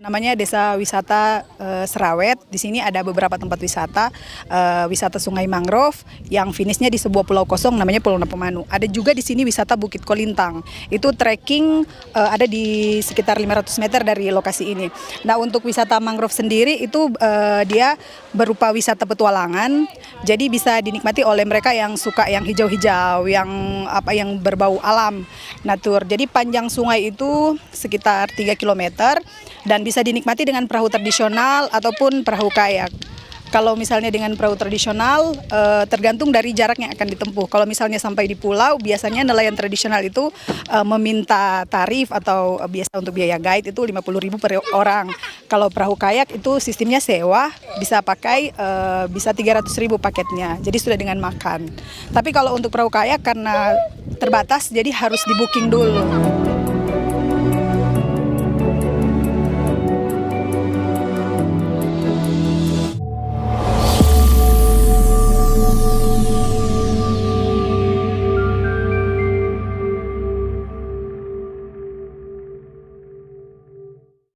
Namanya Desa Wisata Serawet. Di sini ada beberapa tempat wisata, wisata Sungai Mangrove yang finishnya di sebuah pulau kosong namanya Pulau Napemanu. Ada juga di sini wisata Bukit Kolintang. Itu trekking ada di sekitar 500 meter dari lokasi ini. Nah, untuk wisata mangrove sendiri itu dia berupa wisata petualangan. Jadi bisa dinikmati oleh mereka yang suka yang hijau-hijau, yang berbau alam, natur. Jadi panjang sungai itu sekitar 3 km dan bisa dinikmati dengan perahu tradisional ataupun perahu kayak. Kalau misalnya dengan perahu tradisional, tergantung dari jarak yang akan ditempuh. Kalau misalnya sampai di pulau, biasanya nelayan tradisional itu meminta tarif atau biasa untuk biaya guide itu 50.000 per orang. Kalau perahu kayak itu sistemnya sewa, bisa pakai bisa 300.000 paketnya. Jadi sudah dengan makan. Tapi kalau untuk perahu kayak karena terbatas, jadi harus di booking dulu.